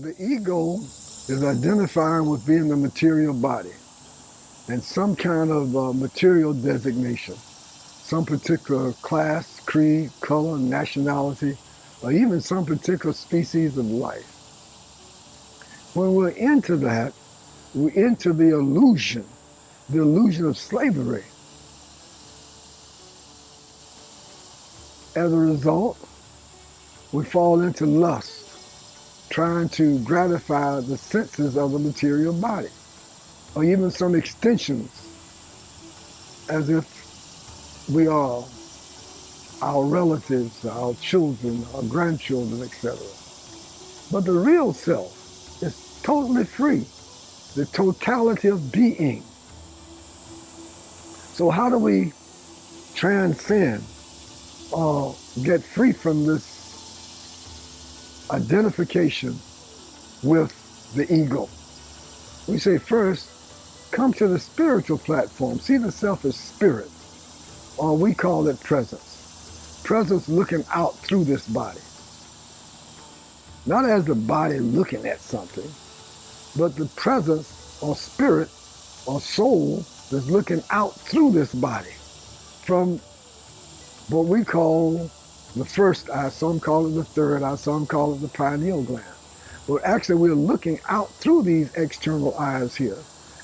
the ego is identifying with being the material body and some kind of material designation, some particular class, creed, color, nationality, or even some particular species of life. When we're into that, we're into the illusion of slavery. As a result, we fall into lust, trying to gratify the senses of the material body, or even some extensions, as if we are our relatives, our children, our grandchildren, etc. But the real self is totally free, the totality of being. So how do we transcend or get free from this identification with the ego? We say first, come to the spiritual platform. See the self as spirit, or we call it presence. Presence looking out through this body. Not as the body looking at something, but the presence or spirit or soul that's looking out through this body from what we call the first eye. Some call it the third eye, some call it the pineal gland. But actually we're looking out through these external eyes here,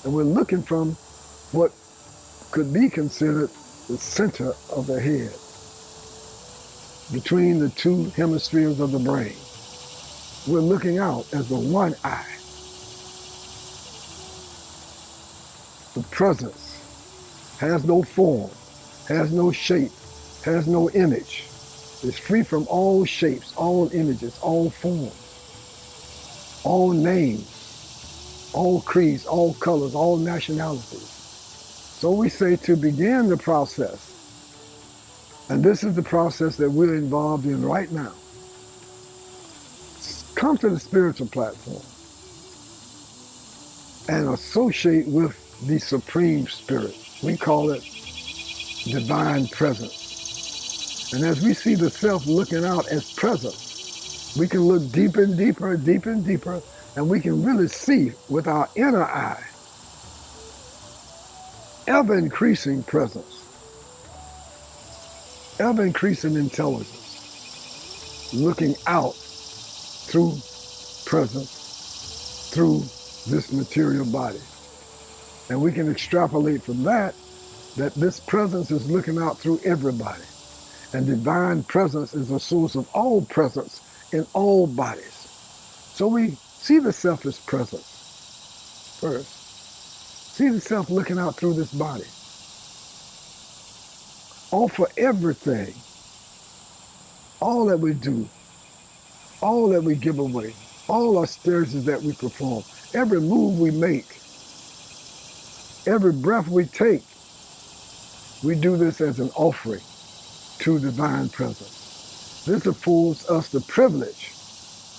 and we're looking from what could be considered the center of the head, between the two hemispheres of the brain. We're looking out as the one eye. The presence has no form, has no shape, has no image. It's free from all shapes, all images, all forms, all names, all creeds, all colors, all nationalities. So we say to begin the process, and this is the process that we're involved in right now. Come to the spiritual platform and associate with the Supreme Spirit. We call it divine presence. And as we see the self looking out as presence, we can look deeper and deeper, deeper and deeper, and we can really see with our inner eye ever increasing presence, ever increasing intelligence, looking out through presence, through this material body. And we can extrapolate from that this presence is looking out through everybody. And divine presence is a source of all presence in all bodies. So we see the self as presence first. See the self looking out through this body. Offer everything, all that we do, all that we give away, all austerities that we perform, every move we make, every breath we take, we do this as an offering to divine presence. This affords us the privilege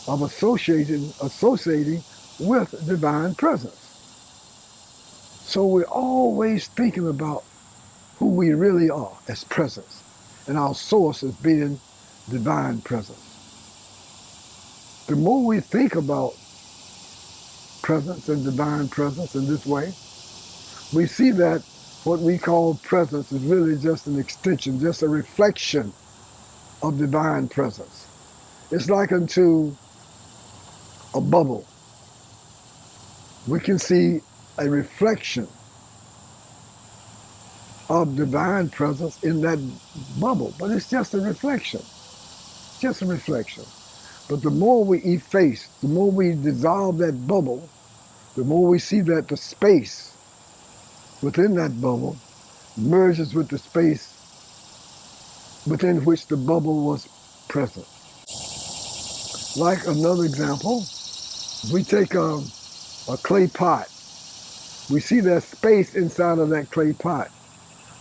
of associating with divine presence. So we're always thinking about who we really are as presence, and our source as being divine presence. The more we think about presence and divine presence in this way, we see that what we call presence is really just an extension, just a reflection of divine presence. It's like unto a bubble. We can see a reflection of divine presence in that bubble, but it's just a reflection, just a reflection. But the more we efface, the more we dissolve that bubble, the more we see that the space within that bubble merges with the space within which the bubble was present. Like another example, we take a clay pot. We see that space inside of that clay pot.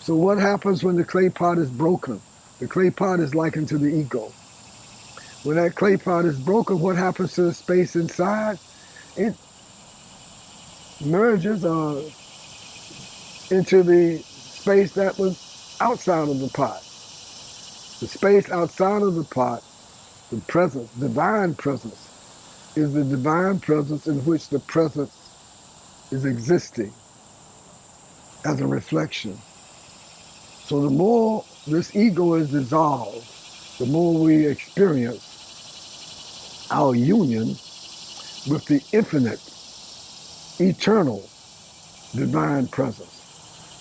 So what happens when the clay pot is broken? The clay pot is likened to the ego. When that clay pot is broken, what happens to the space inside? It merges into the space that was outside of the pot. The space outside of the pot, the presence, divine presence, is the divine presence in which the presence is existing as a reflection. So the more this ego is dissolved, the more we experience our union with the infinite, eternal, divine presence.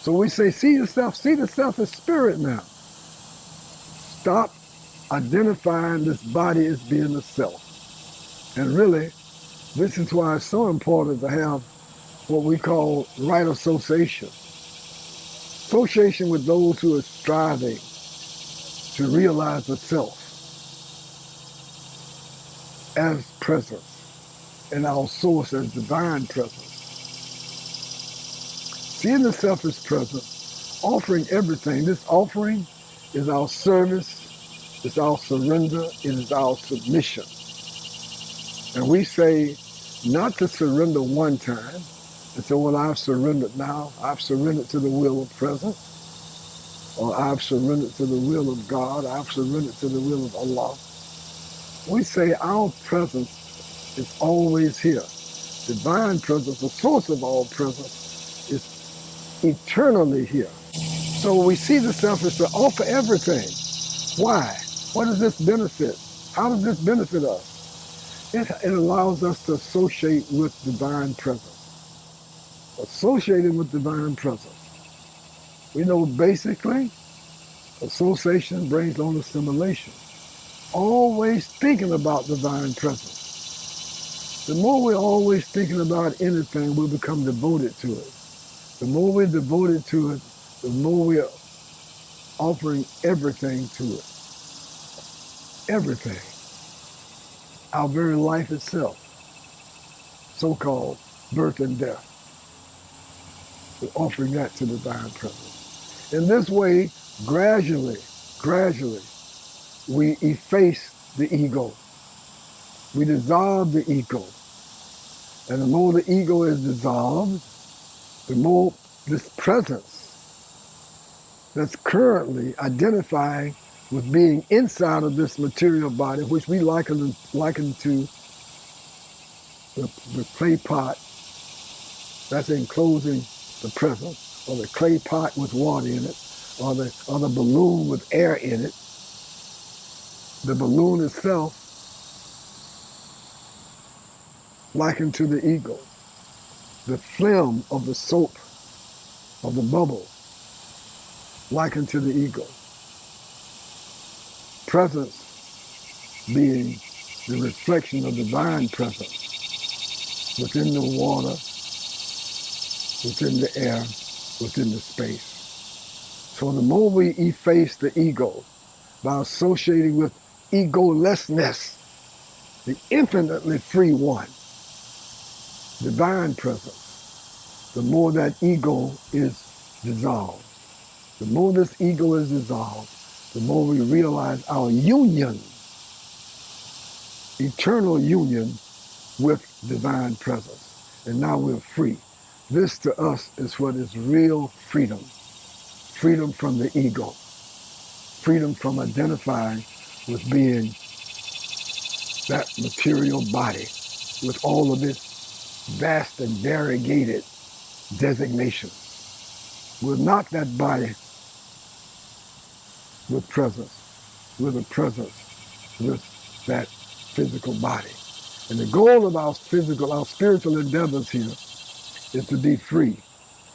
So we say, see yourself, see the self as spirit now. Stop identifying this body as being the self. And really, this is why it's so important to have what we call right association. Association with those who are striving to realize the self as presence and our source as divine presence. Seeing the self as presence, offering everything. This offering is our service, it's our surrender, it is our submission. And we say not to surrender one time and say, well, I've surrendered now. I've surrendered to the will of presence, or I've surrendered to the will of God. I've surrendered to the will of Allah. We say our presence is always here. Divine presence, the source of all presence, is eternally here. So we see the self as to offer everything. Why? What does this benefit? How does this benefit us? It allows us to associate with divine presence. Associating with divine presence. We know basically association brings on assimilation. Always thinking about divine presence. The more we're always thinking about anything, we become devoted to it. The more we're devoted to it, the more we're offering everything to it. Everything. Our very life itself. So-called birth and death. We're offering that to divine presence. In this way, gradually, we efface the ego. We dissolve the ego. And the more the ego is dissolved, the more this presence that's currently identifying with being inside of this material body, which we liken to the clay pot that's enclosing the present, or the clay pot with water in it, or the balloon with air in it. The balloon itself likened to the ego. The phlegm of the soap, of the bubble, likened to the ego. Presence being the reflection of divine presence within the water, within the air, within the space. So the more we efface the ego by associating with egolessness, the infinitely free one, divine presence, the more that ego is dissolved. The more this ego is dissolved, the more we realize our union, eternal union with divine presence. And now we're free. This to us is what is real freedom. Freedom from the ego. Freedom from identifying with being that material body with all of its vast and variegated designations. We're not that body with presence. We're the presence with that physical body. And the goal of our spiritual endeavors here is to be free,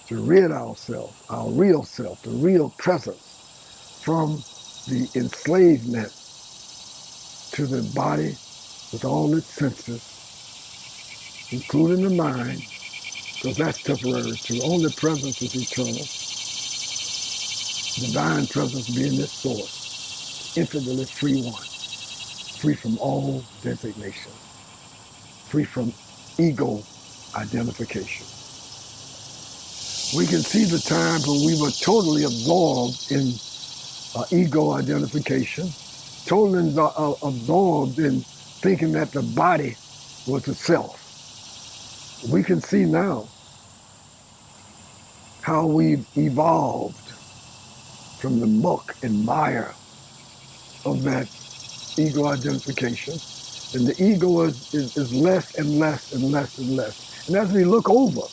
to rid ourselves, our real self, the real presence, from the enslavement to the body with all its senses, including the mind, because that's temporary too. Only presence is eternal. Divine presence being this source, infinitely free one, free from all designation, free from ego identification. We can see the time when we were totally absorbed in ego identification, totally absorbed in thinking that the body was the self. We can see now how we've evolved from the muck and mire of that ego identification And the ego is less and less and less and less. And as we look over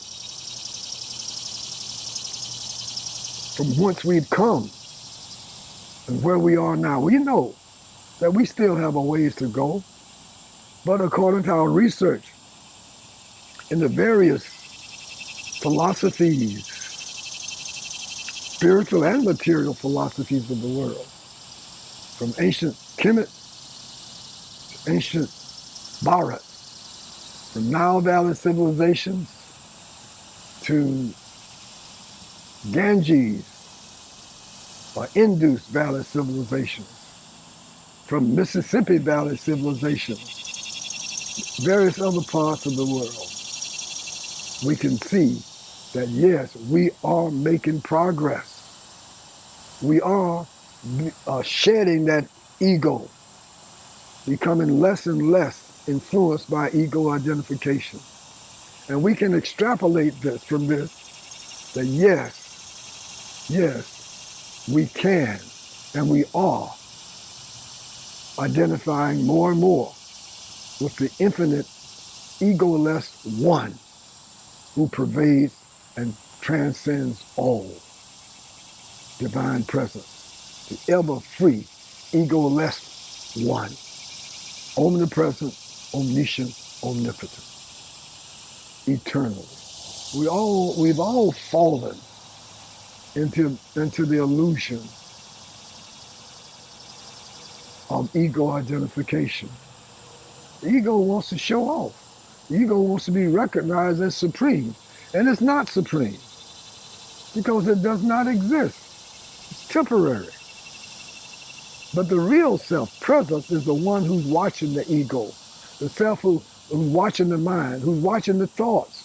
from whence we've come and where we are now, we know that we still have a ways to go. But according to our research in the various philosophies, spiritual and material philosophies of the world, from ancient Kemet to ancient Bharat, from Nile Valley civilizations to Ganges or Indus Valley civilizations, from Mississippi Valley civilizations, various other parts of the world, we can see that yes, we are making progress. We are shedding that ego, becoming less and less influenced by ego identification. And we can extrapolate this from this, that yes, we can and we are identifying more and more with the infinite, egoless one who pervades and transcends all. Divine presence, the ever-free, egoless one, omnipresent, omniscient, omnipotent, eternally. We've all fallen into the illusion of ego identification. The ego wants to show off. The ego wants to be recognized as supreme, and it's not supreme because it does not exist. It's temporary. But the real self, presence, is the one who's watching the ego, the self who's watching the mind, who's watching the thoughts.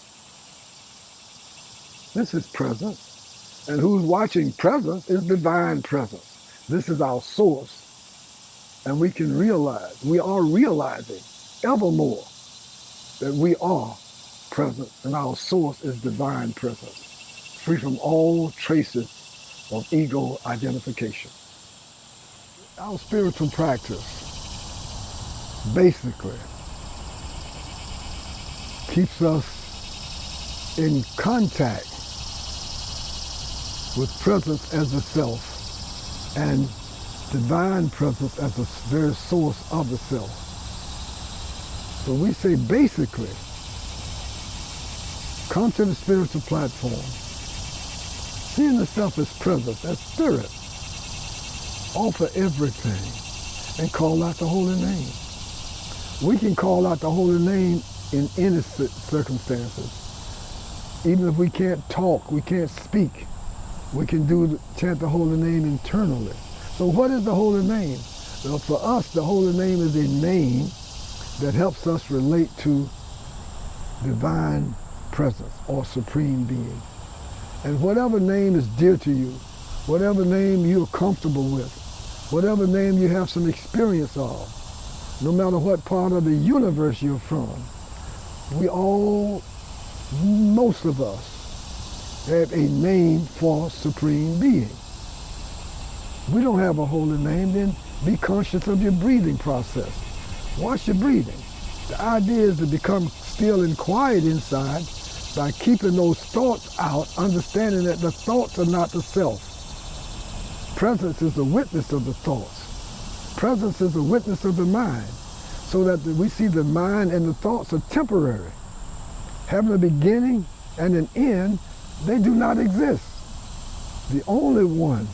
This is presence. And who's watching presence is divine presence. This is our source. And we can realize, we are realizing evermore that we are presence, and our source is divine presence, free from all traces of ego identification. Our spiritual practice basically keeps us in contact with presence as a self and divine presence as the very source of the self. So we say basically, come to the spiritual platform, seeing the self as presence, as spirit, offer everything, and call out the holy name. We can call out the holy name in any circumstances. Even if we can't talk, we can't speak, we can chant the holy name internally. So what is the holy name? Well, for us, the holy name is a name that helps us relate to divine presence or supreme being. And whatever name is dear to you, whatever name you're comfortable with, whatever name you have some experience of, no matter what part of the universe you're from, we all, most of us, have a name for supreme being. We don't have a holy name, then be conscious of your breathing process. Watch your breathing. The idea is to become still and quiet inside by keeping those thoughts out, understanding that the thoughts are not the self. Presence is a witness of the thoughts. Presence is a witness of the mind, so that we see the mind and the thoughts are temporary. Having a beginning and an end, they do not exist. The only one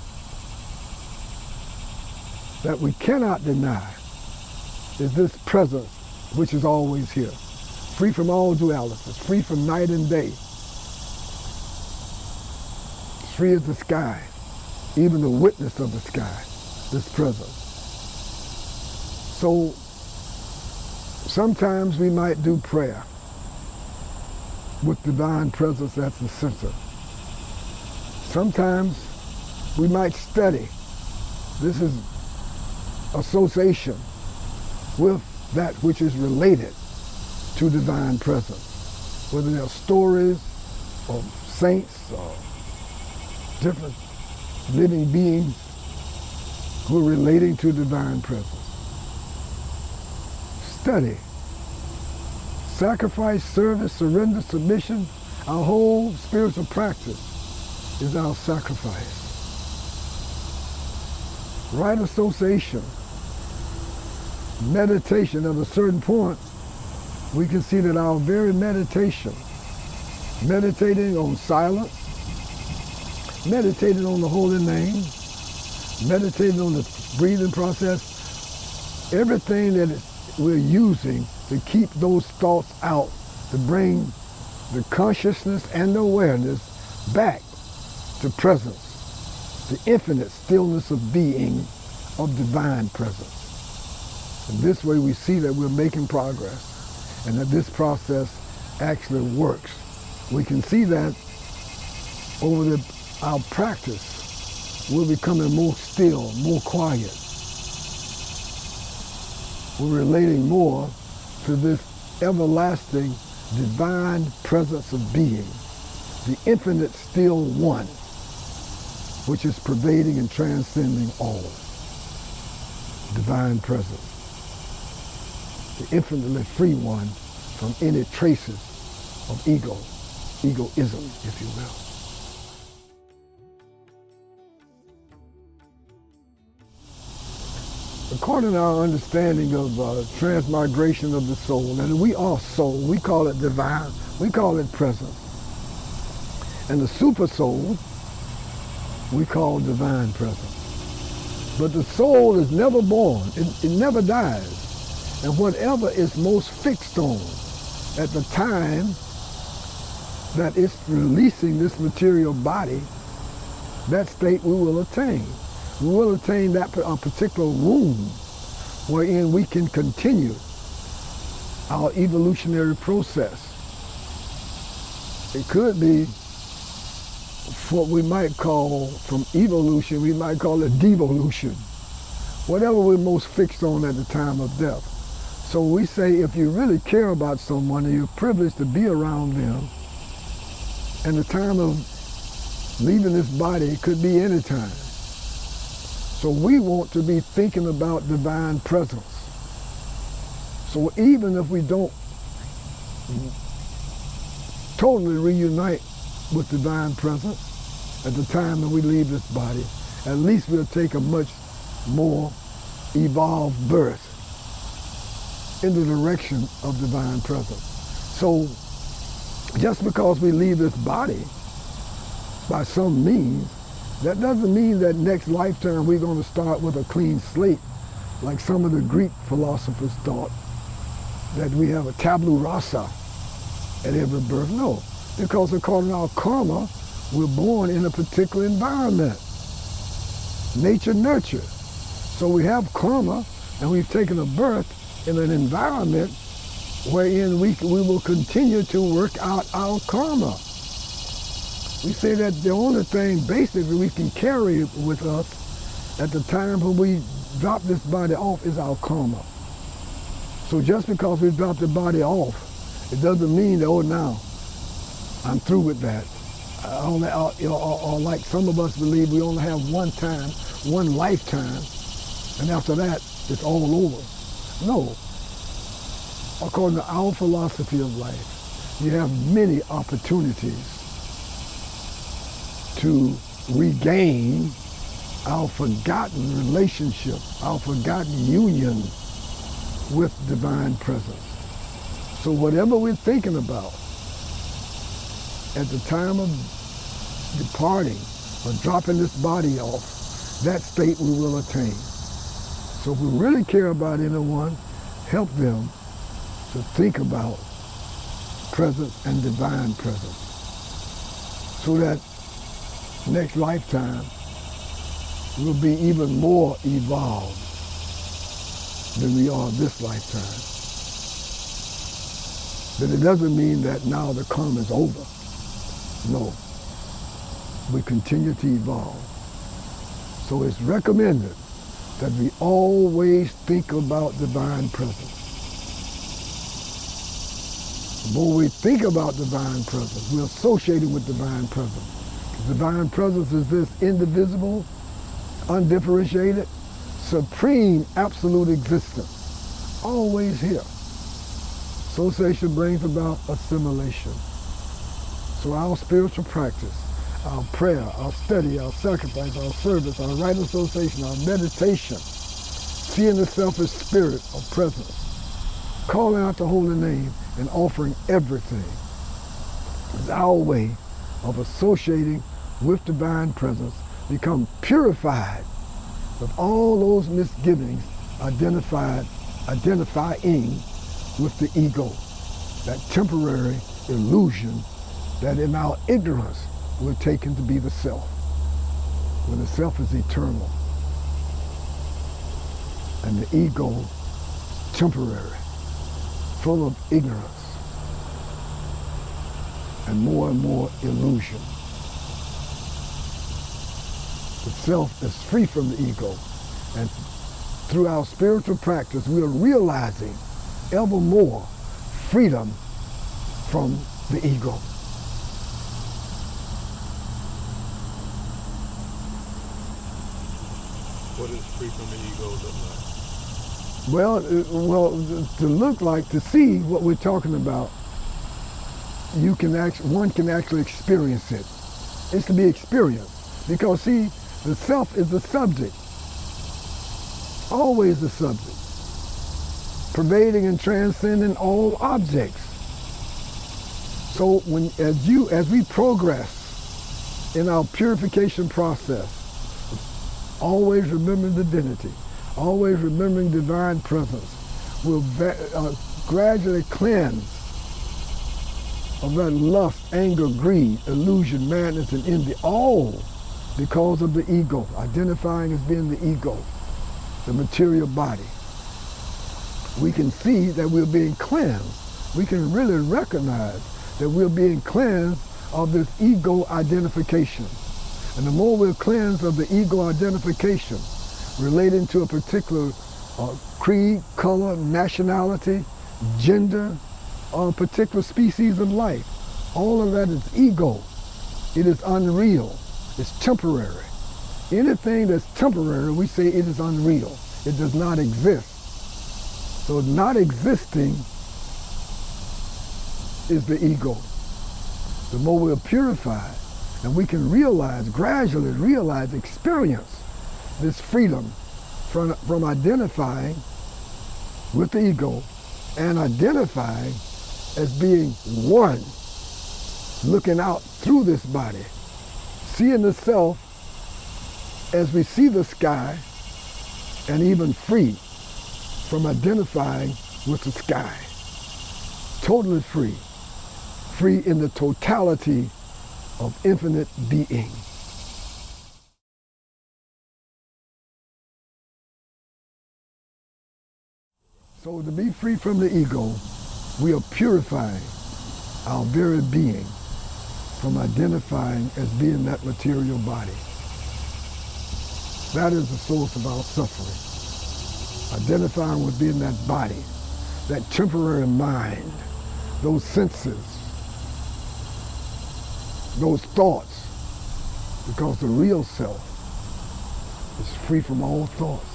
that we cannot deny is this presence, which is always here, free from all dualities, free from night and day, free as the sky, even the witness of the sky, this presence. So sometimes we might do prayer with divine presence as the center. Sometimes we might study. This is association with that which is related to divine presence, whether they're stories of saints or different living beings who are relating to divine presence. study. Sacrifice, service, surrender, submission, our whole spiritual practice is our sacrifice. Right association, meditation. At a certain point, we can see that our very meditation, meditating on silence, meditating on the holy name, meditating on the breathing process, everything that we're using to keep those thoughts out, to bring the consciousness and the awareness back to presence, the infinite stillness of being, of divine presence. And this way we see that we're making progress and that this process actually works. We can see that over our practice, we're becoming more still, more quiet. We're relating more to this everlasting divine presence of being, the infinite still one, which is pervading and transcending all. Divine presence. The infinitely free one from any traces of egoism, if you will. According to our understanding of transmigration of the soul, and we are soul, we call it divine, we call it presence. And the super soul, we call divine presence. But the soul is never born, it never dies. And whatever is most fixed on at the time that it's releasing this material body, that state we will attain. We will attain that particular room wherein we can continue our evolutionary process. It could be what we might call, from evolution, we might call it devolution. Whatever we're most fixed on at the time of death. So we say if you really care about someone and you're privileged to be around them, and the time of leaving this body could be any time. So we want to be thinking about divine presence. So even if we don't totally reunite with divine presence at the time that we leave this body, at least we'll take a much more evolved birth in the direction of divine presence. So just because we leave this body by some means, that doesn't mean that next lifetime we're going to start with a clean slate, like some of the Greek philosophers thought, that we have a tabula rasa at every birth. No, because according to our karma, we're born in a particular environment. Nature nurture. So we have karma, and we've taken a birth in an environment wherein we will continue to work out our karma. We say that the only thing basically we can carry with us at the time when we drop this body off is our karma. So just because we drop the body off, it doesn't mean that, oh, now I'm through with that. Or like some of us believe we only have one time, one lifetime, and after that, it's all over. No. According to our philosophy of life, you have many opportunities to regain our forgotten relationship, our forgotten union with divine presence. So whatever we're thinking about at the time of departing or dropping this body off, that state we will attain. So if we really care about anyone, help them to think about presence and divine presence, so that next lifetime will be even more evolved than we are this lifetime. But it doesn't mean that now the karma is over. No, we continue to evolve. So it's recommended that we always think about divine presence. The more we think about divine presence, we're associated with divine presence. Divine presence is this indivisible, undifferentiated, supreme, absolute existence, always here. Association brings about assimilation. So our spiritual practice, our prayer, our study, our sacrifice, our service, our right association, our meditation, seeing the self as spirit of presence, calling out the holy name and offering everything is our way of associating with divine presence, become purified of all those misgivings identifying with the ego, that temporary illusion that in our ignorance we're taken to be the self, when the self is eternal and the ego is temporary, full of ignorance and more illusion. The self is free from the ego, and through our spiritual practice we are realizing ever more freedom from the ego. What does free from the ego look like? Well, to look like, to see what we're talking about, one can actually experience it. It's to be experienced. Because see, the self is the subject, always the subject, pervading and transcending all objects. So as we progress in our purification process, always remembering divinity, always remembering divine presence, will gradually cleanse of that lust, anger, greed, illusion, madness, and envy, all because of the ego, identifying as being the ego, the material body. We can see that we're being cleansed. We can really recognize that we're being cleansed of this ego identification. And the more we're cleansed of the ego identification relating to a particular creed, color, nationality, gender, or a particular species of life, all of that is ego. It is unreal. It's temporary. Anything that's temporary, we say it is unreal. It does not exist. So not existing is the ego. The more we're purified, and we can gradually realize, experience this freedom from identifying with the ego and identifying as being one, looking out through this body, seeing the self as we see the sky, and even free from identifying with the sky. Totally free. Free in the totality of infinite being. So to be free from the ego, we are purifying our very being from identifying as being that material body. That is the source of our suffering. Identifying with being that body, that temporary mind, those senses, those thoughts, because the real self is free from all thoughts,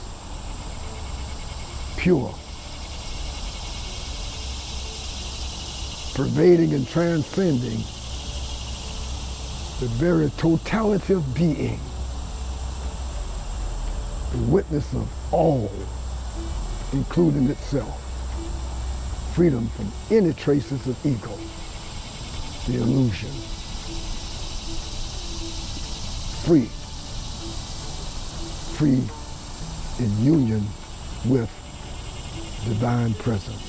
pure, pervading and transcending the very totality of being, the witness of all, including itself, freedom from any traces of ego, the illusion, free in union with divine presence.